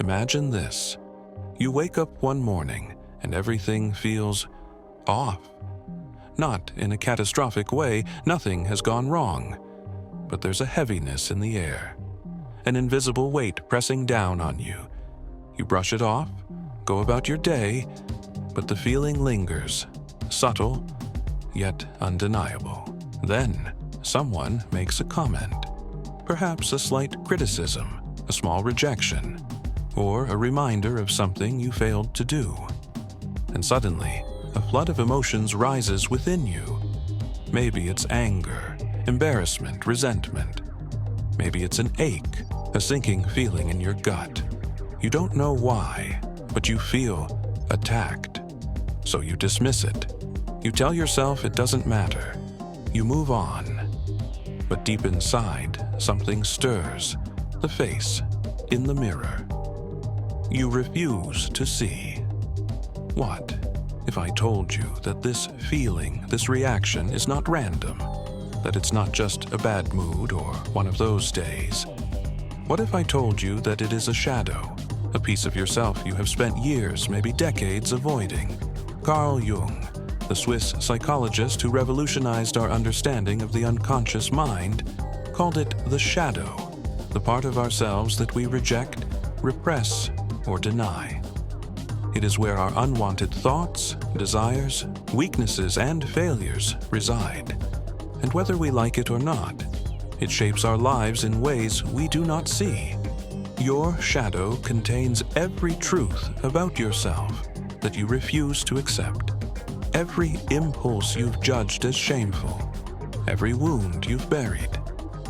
Imagine this. You wake up one morning and everything feels off. Not in a catastrophic way, nothing has gone wrong. But there's a heaviness in the air, an invisible weight pressing down on you. You brush it off, go about your day, but the feeling lingers, subtle, yet undeniable. Then, someone makes a comment, perhaps a slight criticism, a small rejection, or a reminder of something you failed to do. And suddenly, a flood of emotions rises within you. Maybe it's anger, embarrassment, resentment. Maybe it's an ache, a sinking feeling in your gut. You don't know why, but you feel attacked. So you dismiss it. You tell yourself it doesn't matter. You move on. But deep inside, something stirs, the face in the mirror. You refuse to see. What if I told you that this feeling, this reaction is not random, that it's not just a bad mood or one of those days? What if I told you that it is a shadow, a piece of yourself you have spent years, maybe decades avoiding? Carl Jung, the Swiss psychologist who revolutionized our understanding of the unconscious mind, called it the shadow, the part of ourselves that we reject, repress, or deny. It is where our unwanted thoughts, desires, weaknesses, and failures reside. And whether we like it or not, it shapes our lives in ways we do not see. Your shadow contains every truth about yourself that you refuse to accept, every impulse you've judged as shameful, every wound you've buried,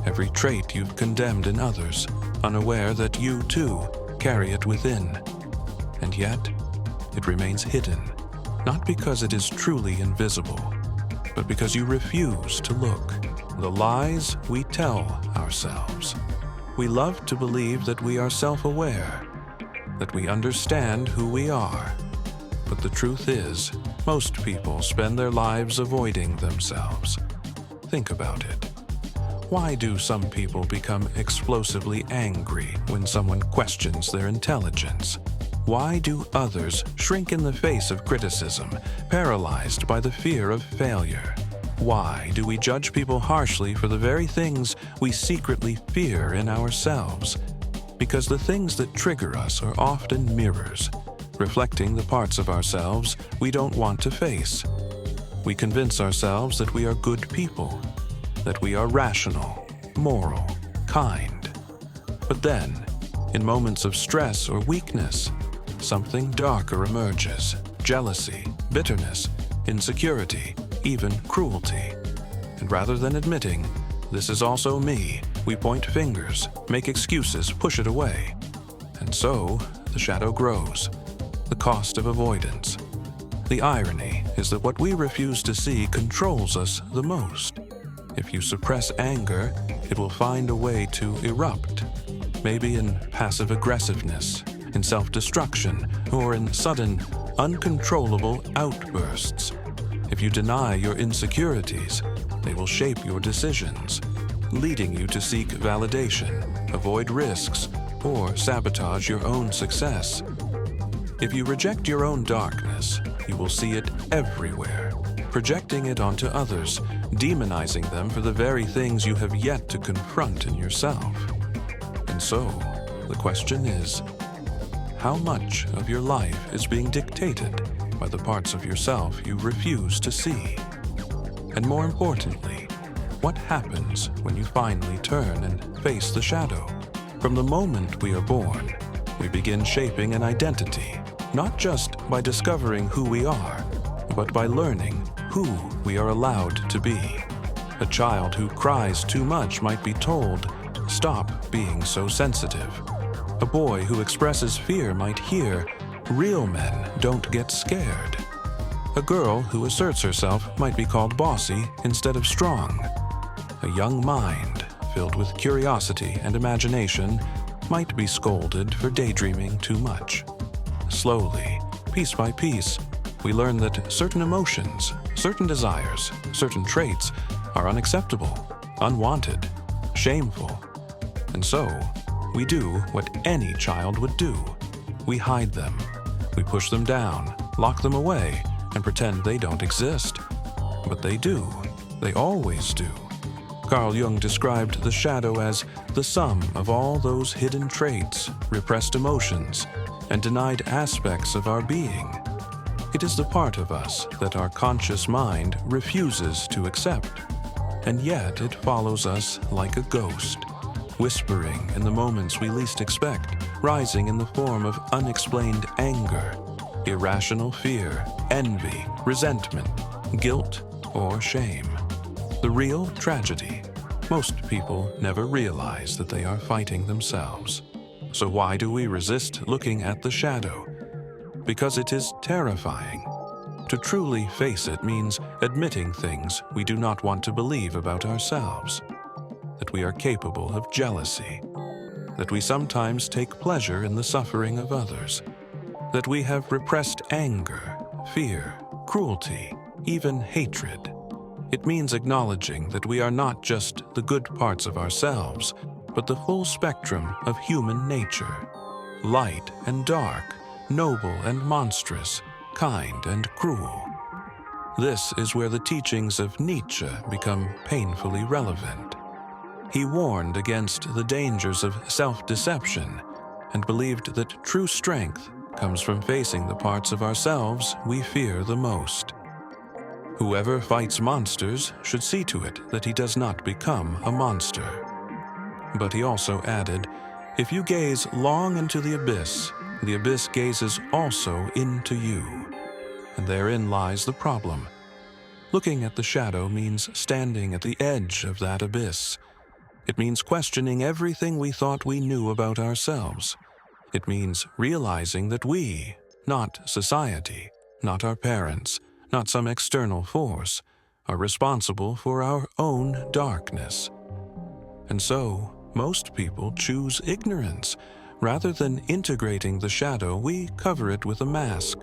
every trait you've condemned in others, unaware that you, too, carry it within. And yet, it remains hidden, not because it is truly invisible, but because you refuse to look. The lies we tell ourselves. We love to believe that we are self-aware, that we understand who we are. But the truth is, most people spend their lives avoiding themselves. Think about it. Why do some people become explosively angry when someone questions their intelligence? Why do others shrink in the face of criticism, paralyzed by the fear of failure? Why do we judge people harshly for the very things we secretly fear in ourselves? Because the things that trigger us are often mirrors, reflecting the parts of ourselves we don't want to face. We convince ourselves that we are good people, that we are rational, moral, kind. But then, in moments of stress or weakness, something darker emerges: jealousy, bitterness, insecurity, even cruelty. And rather than admitting, "This is also me," we point fingers, make excuses, push it away. And so, the shadow grows, the cost of avoidance. The irony is that what we refuse to see controls us the most. If you suppress anger, it will find a way to erupt, maybe in passive aggressiveness, in self-destruction, or in sudden, uncontrollable outbursts. If you deny your insecurities, they will shape your decisions, leading you to seek validation, avoid risks, or sabotage your own success. If you reject your own darkness, you will see it everywhere, projecting it onto others, demonizing them for the very things you have yet to confront in yourself. And so, the question is, how much of your life is being dictated by the parts of yourself you refuse to see? And more importantly, what happens when you finally turn and face the shadow? From the moment we are born, we begin shaping an identity, not just by discovering who we are, but by learning who we are allowed to be. A child who cries too much might be told, "Stop being so sensitive." A boy who expresses fear might hear, "Real men don't get scared." A girl who asserts herself might be called bossy instead of strong. A young mind, filled with curiosity and imagination, might be scolded for daydreaming too much. Slowly, piece by piece, we learn that certain emotions, certain desires, certain traits are unacceptable, unwanted, shameful. And so, we do what any child would do. we hide them. We push them down, lock them away, and pretend they don't exist. But they do. They always do. Carl Jung described the shadow as the sum of all those hidden traits, repressed emotions, and denied aspects of our being. It is the part of us that our conscious mind refuses to accept, and yet it follows us like a ghost, whispering in the moments we least expect, rising in the form of unexplained anger, irrational fear, envy, resentment, guilt, or shame. The real tragedy: most people never realize that they are fighting themselves. So why do we resist looking at the shadow? Because it is terrifying. To truly face it means admitting things we do not want to believe about ourselves. That we are capable of jealousy. That we sometimes take pleasure in the suffering of others. That we have repressed anger, fear, cruelty, even hatred. It means acknowledging that we are not just the good parts of ourselves, but the full spectrum of human nature. Light and dark, noble and monstrous, kind and cruel. This is where the teachings of Nietzsche become painfully relevant. He warned against the dangers of self-deception and believed that true strength comes from facing the parts of ourselves we fear the most. Whoever fights monsters should see to it that he does not become a monster. But he also added, if you gaze long into the abyss gazes also into you. And therein lies the problem. Looking at the shadow means standing at the edge of that abyss. It means questioning everything we thought we knew about ourselves. It means realizing that we, not society, not our parents, not some external force, are responsible for our own darkness. And so, most people choose ignorance. Rather than integrating the shadow, we cover it with a mask,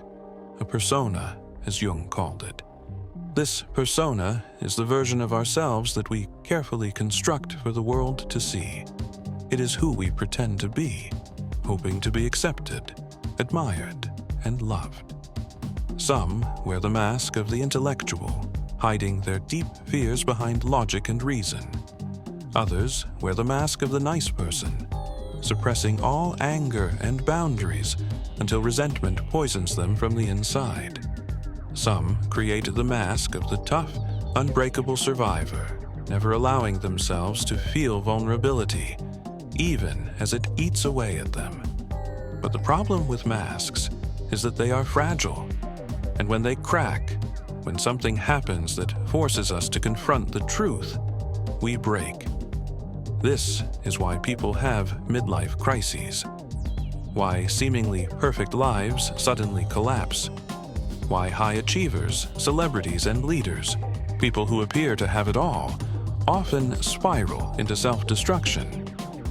a persona, as Jung called it. This persona is the version of ourselves that we carefully construct for the world to see. It is who we pretend to be, hoping to be accepted, admired, and loved. Some wear the mask of the intellectual, hiding their deep fears behind logic and reason. Others wear the mask of the nice person, suppressing all anger and boundaries until resentment poisons them from the inside. Some create the mask of the tough, unbreakable survivor, never allowing themselves to feel vulnerability, even as it eats away at them. But the problem with masks is that they are fragile. And when they crack, when something happens that forces us to confront the truth, we break. This is why people have midlife crises. Why seemingly perfect lives suddenly collapse. Why high achievers, celebrities, and leaders, people who appear to have it all, often spiral into self-destruction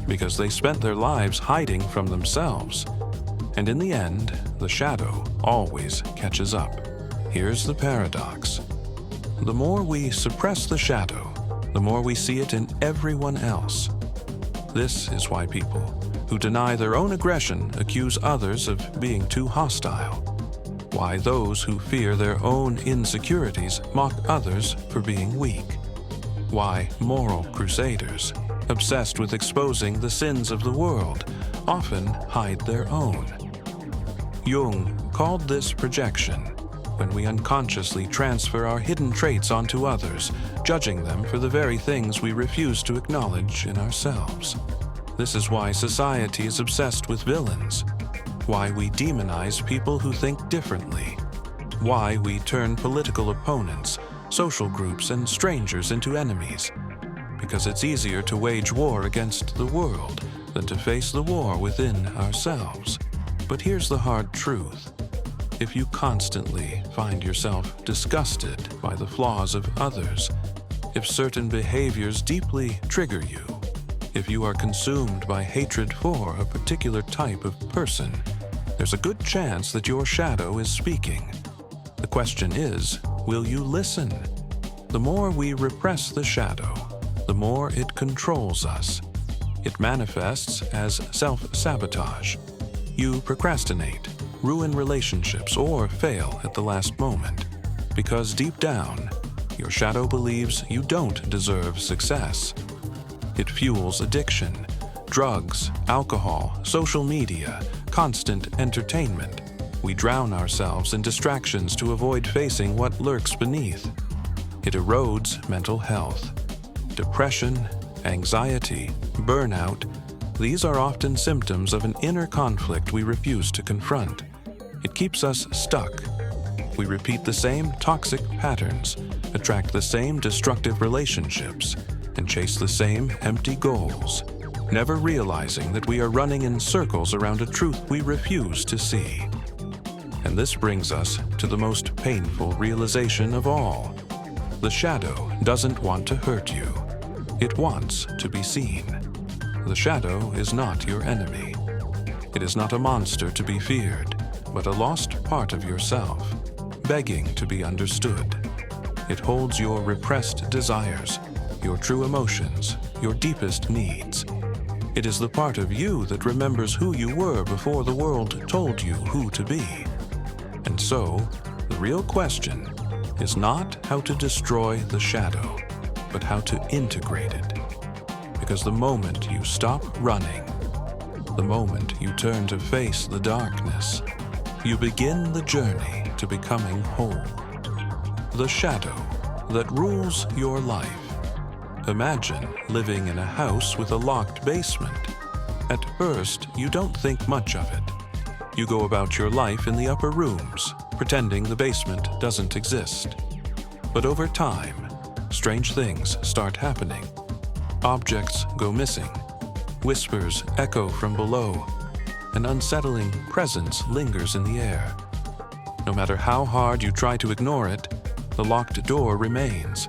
because they spent their lives hiding from themselves. And in the end, the shadow always catches up. Here's the paradox. The more we suppress the shadow, the more we see it in everyone else. This is why people who deny their own aggression accuse others of being too hostile. Why those who fear their own insecurities mock others for being weak. Why moral crusaders, obsessed with exposing the sins of the world, often hide their own. Jung called this projection, when we unconsciously transfer our hidden traits onto others, judging them for the very things we refuse to acknowledge in ourselves. This is why society is obsessed with villains, why we demonize people who think differently, why we turn political opponents, social groups, and strangers into enemies. Because it's easier to wage war against the world than to face the war within ourselves. But here's the hard truth. If you constantly find yourself disgusted by the flaws of others, if certain behaviors deeply trigger you, if you are consumed by hatred for a particular type of person, there's a good chance that your shadow is speaking. The question is, will you listen? The more we repress the shadow, the more it controls us. It manifests as self-sabotage. You procrastinate, ruin relationships, or fail at the last moment. Because deep down, your shadow believes you don't deserve success. It fuels addiction, drugs, alcohol, social media, constant entertainment. We drown ourselves in distractions to avoid facing what lurks beneath. It erodes mental health. Depression, anxiety, burnout, these are often symptoms of an inner conflict we refuse to confront. It keeps us stuck. We repeat the same toxic patterns, attract the same destructive relationships, and chase the same empty goals, never realizing that we are running in circles around a truth we refuse to see. And this brings us to the most painful realization of all. The shadow doesn't want to hurt you. It wants to be seen. The shadow is not your enemy. It is not a monster to be feared, but a lost part of yourself, begging to be understood. It holds your repressed desires, your true emotions, your deepest needs. It is the part of you that remembers who you were before the world told you who to be. And so, the real question is not how to destroy the shadow, but how to integrate it. Because the moment you stop running, the moment you turn to face the darkness, you begin the journey to becoming whole. The shadow that rules your life. Imagine living in a house with a locked basement. At first, you don't think much of it. You go about your life in the upper rooms, pretending the basement doesn't exist. But over time, strange things start happening. Objects go missing. Whispers echo from below. An unsettling presence lingers in the air. No matter how hard you try to ignore it, the locked door remains.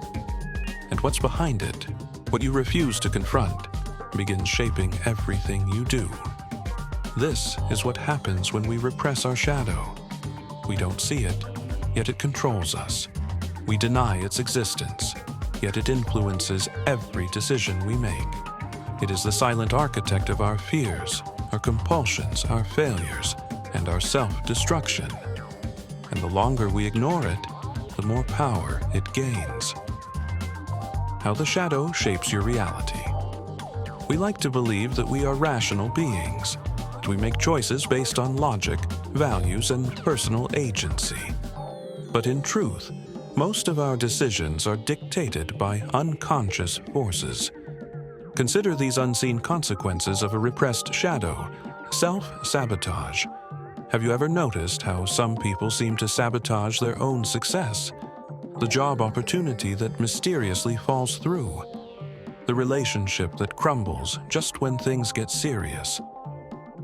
And what's behind it, what you refuse to confront, begins shaping everything you do. This is what happens when we repress our shadow. We don't see it, yet it controls us. We deny its existence, yet it influences every decision we make. It is the silent architect of our fears, our compulsions, our failures, and our self-destruction. And the longer we ignore it, the more power it gains. How the shadow shapes your reality. We like to believe that we are rational beings, that we make choices based on logic, values, and personal agency. But in truth, most of our decisions are dictated by unconscious forces. Consider these unseen consequences of a repressed shadow: self-sabotage. Have you ever noticed how some people seem to sabotage their own success? The job opportunity that mysteriously falls through. The relationship that crumbles just when things get serious.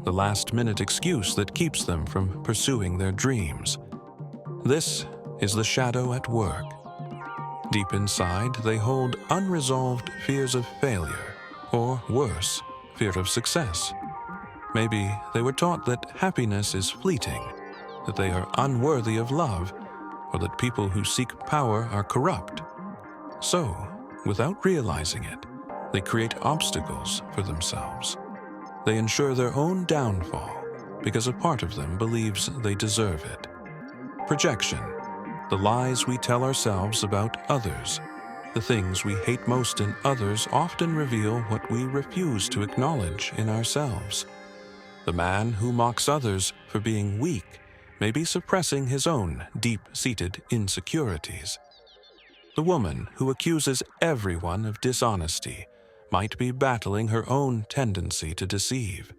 The last-minute excuse that keeps them from pursuing their dreams. This is the shadow at work. Deep inside, they hold unresolved fears of failure, or worse, fear of success. Maybe they were taught that happiness is fleeting, that they are unworthy of love, or that people who seek power are corrupt. So, without realizing it, they create obstacles for themselves. They ensure their own downfall because a part of them believes they deserve it. Projection, the lies we tell ourselves about others. The things we hate most in others often reveal what we refuse to acknowledge in ourselves. The man who mocks others for being weak may be suppressing his own deep-seated insecurities. The woman who accuses everyone of dishonesty might be battling her own tendency to deceive.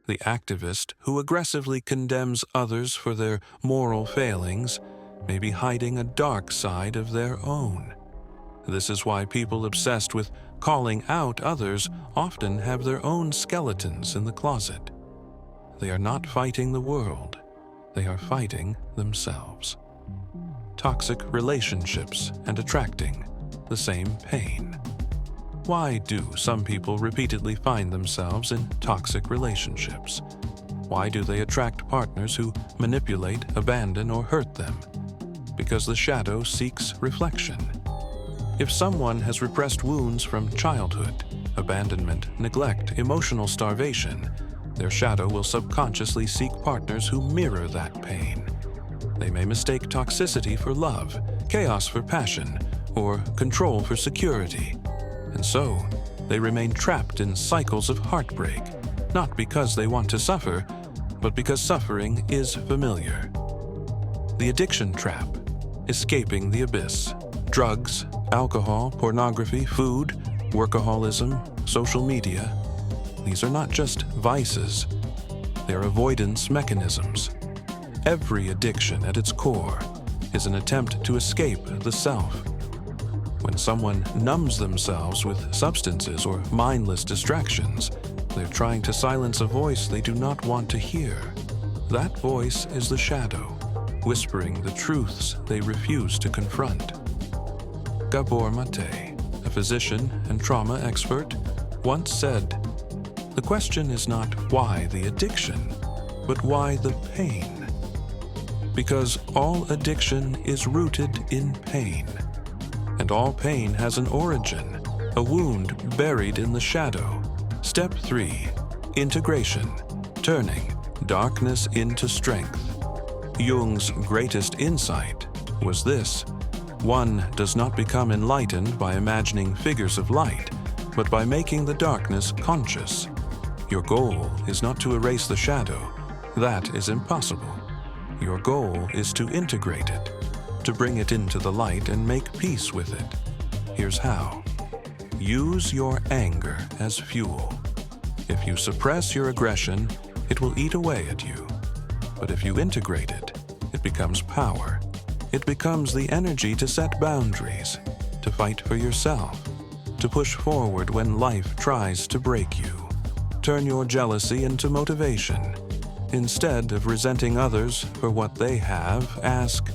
The activist who aggressively condemns others for their moral failings may be hiding a dark side of their own. This is why people obsessed with calling out others often have their own skeletons in the closet. They are not fighting the world. They are fighting themselves. Toxic relationships and attracting the same pain. Why do some people repeatedly find themselves in toxic relationships? Why do they attract partners who manipulate, abandon, or hurt them? Because the shadow seeks reflection. If someone has repressed wounds from childhood, abandonment, neglect, emotional starvation, Their shadow will subconsciously seek partners who mirror that pain. They may mistake toxicity for love, chaos for passion, or control for security. And so, they remain trapped in cycles of heartbreak, not because they want to suffer, but because suffering is familiar. The addiction trap, escaping the abyss. Drugs, alcohol, pornography, food, workaholism, social media. These are not just vices. They're avoidance mechanisms. Every addiction at its core is an attempt to escape the self. When someone numbs themselves with substances or mindless distractions, they're trying to silence a voice they do not want to hear. That voice is the shadow, whispering the truths they refuse to confront. Gabor Mate, a physician and trauma expert, once said, "The question is not why the addiction, but why the pain. Because all addiction is rooted in pain. And all pain has an origin, a wound buried in the shadow." Step 3. Integration, turning darkness into strength. Jung's greatest insight was this: one does not become enlightened by imagining figures of light, but by making the darkness conscious. Your goal is not to erase the shadow. That is impossible. Your goal is to integrate it, to bring it into the light and make peace with it. Here's how. Use your anger as fuel. If you suppress your aggression, it will eat away at you. But if you integrate it, it becomes power. It becomes the energy to set boundaries, to fight for yourself, to push forward when life tries to break you. Turn your jealousy into motivation. Instead of resenting others for what they have, ask,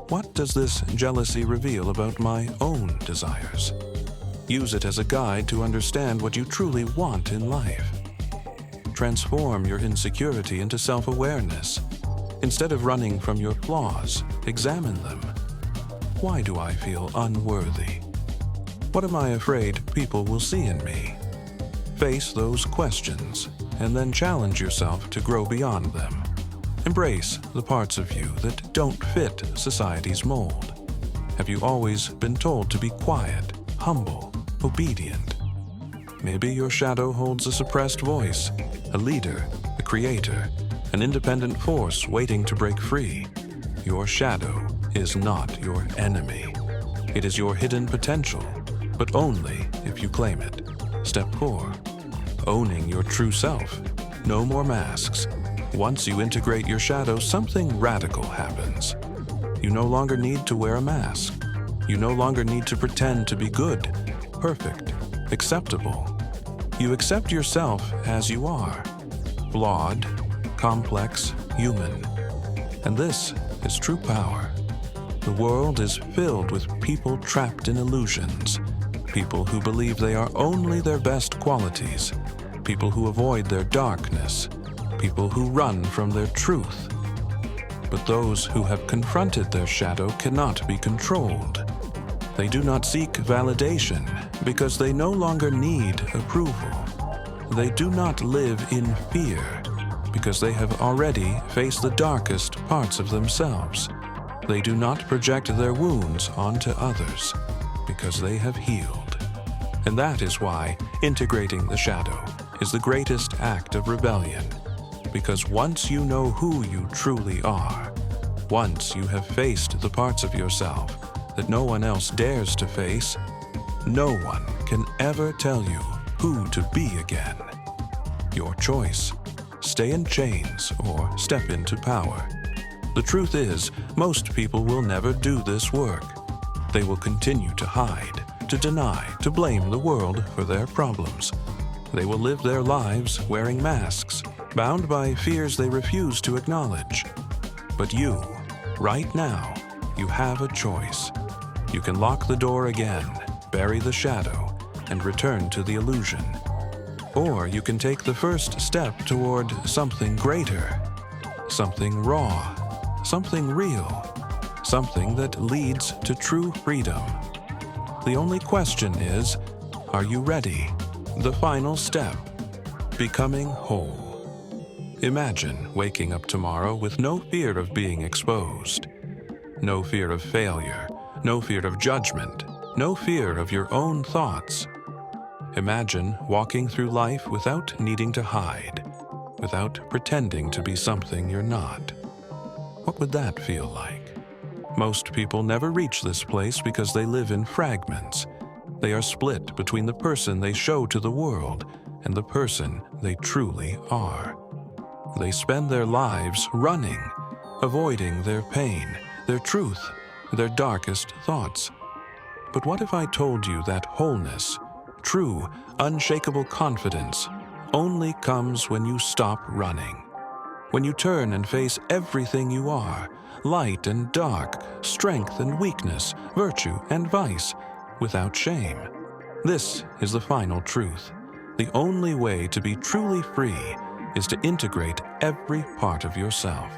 what does this jealousy reveal about my own desires? Use it as a guide to understand what you truly want in life. Transform your insecurity into self-awareness. Instead of running from your flaws, examine them. Why do I feel unworthy? What am I afraid people will see in me? Face those questions, and then challenge yourself to grow beyond them. Embrace the parts of you that don't fit society's mold. Have you always been told to be quiet, humble, obedient? Maybe your shadow holds a suppressed voice, a leader, a creator, an independent force waiting to break free. Your shadow is not your enemy. It is your hidden potential, but only if you claim it. Step 4. Owning your true self. No more masks. Once you integrate your shadow, something radical happens. You no longer need to wear a mask. You no longer need to pretend to be good, perfect, acceptable. You accept yourself as you are. Flawed, complex, human. And this is true power. The world is filled with people trapped in illusions. People who believe they are only their best qualities. People who avoid their darkness. People who run from their truth. But those who have confronted their shadow cannot be controlled. They do not seek validation because they no longer need approval. They do not live in fear because they have already faced the darkest parts of themselves. They do not project their wounds onto others because they have healed. And that is why integrating the shadow is the greatest act of rebellion. Because once you know who you truly are, once you have faced the parts of yourself that no one else dares to face, no one can ever tell you who to be again. Your choice. Stay in chains or step into power. The truth is, most people will never do this work. They will continue to hide, to deny, to blame the world for their problems. They will live their lives wearing masks, bound by fears they refuse to acknowledge. But you, right now, you have a choice. You can lock the door again, bury the shadow, and return to the illusion. Or you can take the first step toward something greater, something raw, something real, something that leads to true freedom. The only question is, are you ready? The final step, becoming whole. Imagine waking up tomorrow with no fear of being exposed, no fear of failure, no fear of judgment, no fear of your own thoughts. Imagine walking through life without needing to hide, without pretending to be something you're not. What would that feel like? Most people never reach this place because they live in fragments. They are split between the person they show to the world and the person they truly are. They spend their lives running, avoiding their pain, their truth, their darkest thoughts. But what if I told you that wholeness, true, unshakable confidence, only comes when you stop running? When you turn and face everything you are, light and dark, strength and weakness, virtue and vice, without shame. This is the final truth. The only way to be truly free is to integrate every part of yourself.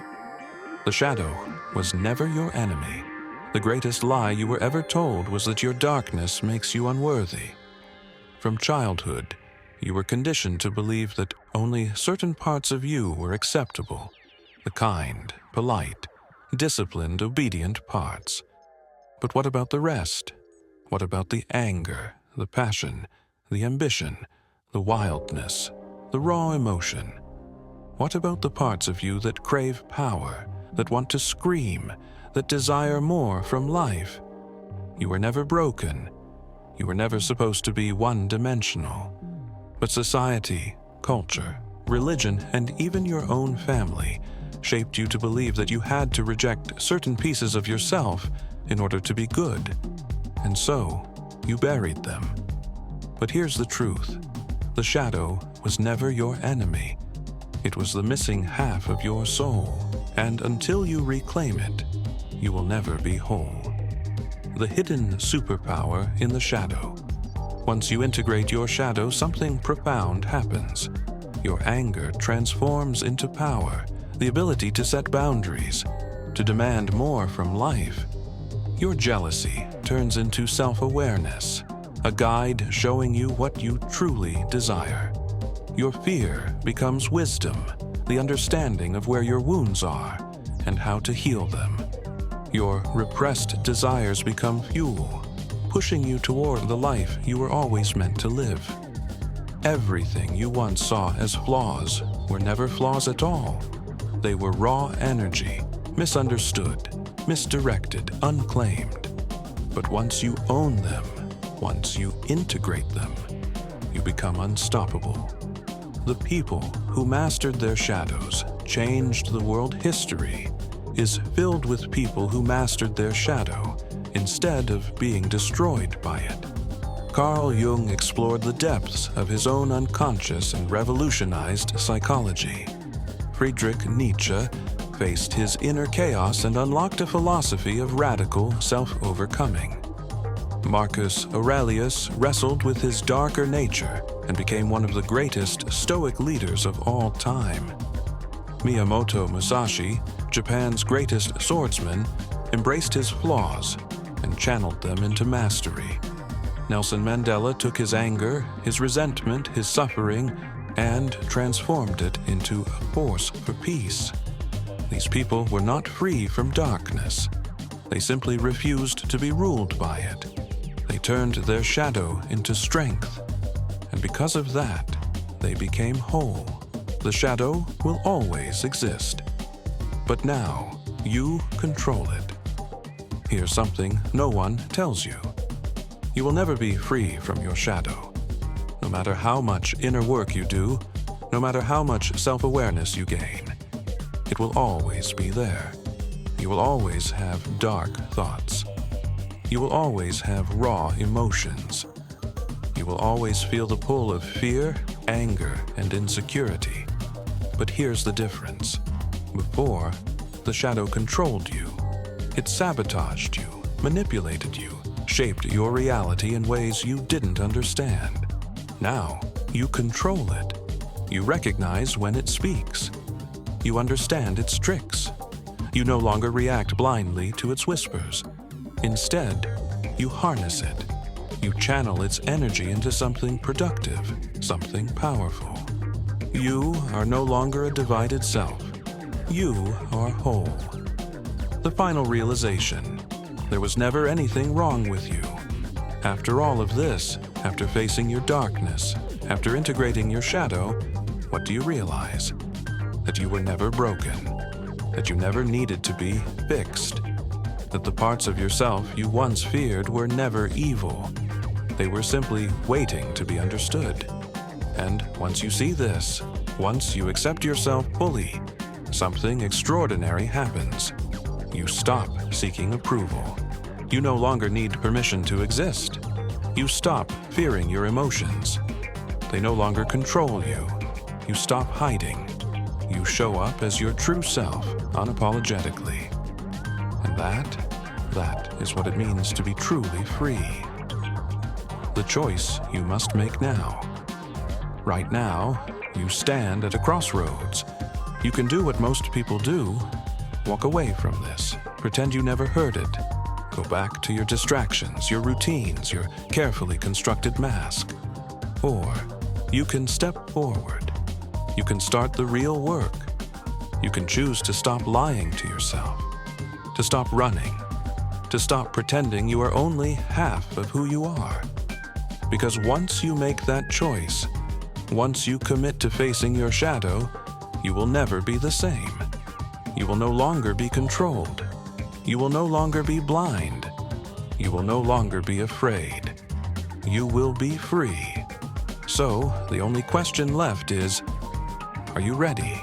The shadow was never your enemy. The greatest lie you were ever told was that your darkness makes you unworthy. From childhood, you were conditioned to believe that only certain parts of you were acceptable, the kind, polite, disciplined, obedient parts. But what about the rest? What about the anger, the passion, the ambition, the wildness, the raw emotion? What about the parts of you that crave power, that want to scream, that desire more from life? You were never broken. You were never supposed to be one-dimensional. But society, culture, religion, and even your own family shaped you to believe that you had to reject certain pieces of yourself in order to be good. And so, you buried them. But here's the truth. The shadow was never your enemy. It was the missing half of your soul, and until you reclaim it, you will never be whole. The hidden superpower in the shadow. Once you integrate your shadow, something profound happens. Your anger transforms into power, the ability to set boundaries, to demand more from life. Your jealousy turns into self-awareness, a guide showing you what you truly desire. Your fear becomes wisdom, the understanding of where your wounds are and how to heal them. Your repressed desires become fuel, pushing you toward the life you were always meant to live. Everything you once saw as flaws were never flaws at all. They were raw energy, misunderstood, misdirected, unclaimed. But once you own them, once you integrate them, you become unstoppable. The people who mastered their shadows changed the world. History is filled with people who mastered their shadow instead of being destroyed by it. Carl Jung explored the depths of his own unconscious and revolutionized psychology. Friedrich Nietzsche faced his inner chaos and unlocked a philosophy of radical self-overcoming. Marcus Aurelius wrestled with his darker nature and became one of the greatest Stoic leaders of all time. Miyamoto Musashi, Japan's greatest swordsman, embraced his flaws and channeled them into mastery. Nelson Mandela took his anger, his resentment, his suffering, and transformed it into a force for peace. These people were not free from darkness. They simply refused to be ruled by it. They turned their shadow into strength, and because of that, they became whole. The shadow will always exist, but now you control it. Here's something no one tells you. You will never be free from your shadow. No matter how much inner work you do, no matter how much self-awareness you gain, it will always be there. You will always have dark thoughts. You will always have raw emotions. You will always feel the pull of fear, anger, and insecurity. But here's the difference. Before, the shadow controlled you. It sabotaged you, manipulated you, shaped your reality in ways you didn't understand. Now, you control it. You recognize when it speaks. You understand its tricks. You no longer react blindly to its whispers. Instead, you harness it. You channel its energy into something productive, something powerful. You are no longer a divided self. You are whole. The final realization: there was never anything wrong with you. After all of this, after facing your darkness, after integrating your shadow, what do you realize? That you were never broken, that you never needed to be fixed, that the parts of yourself you once feared were never evil. They were simply waiting to be understood. And once you see this, once you accept yourself fully, something extraordinary happens. You stop seeking approval. You no longer need permission to exist. You stop fearing your emotions. They no longer control you. You stop hiding. You show up as your true self, unapologetically. And that is what it means to be truly free. The choice you must make now. Right now, you stand at a crossroads. You can do what most people do. Walk away from this. Pretend you never heard it. Go back to your distractions, your routines, your carefully constructed mask. Or you can step forward. You can start the real work. You can choose to stop lying to yourself, to stop running, to stop pretending you are only half of who you are. Because once you make that choice, once you commit to facing your shadow, you will never be the same. You will no longer be controlled. You will no longer be blind. You will no longer be afraid. You will be free. So, the only question left is, are you ready?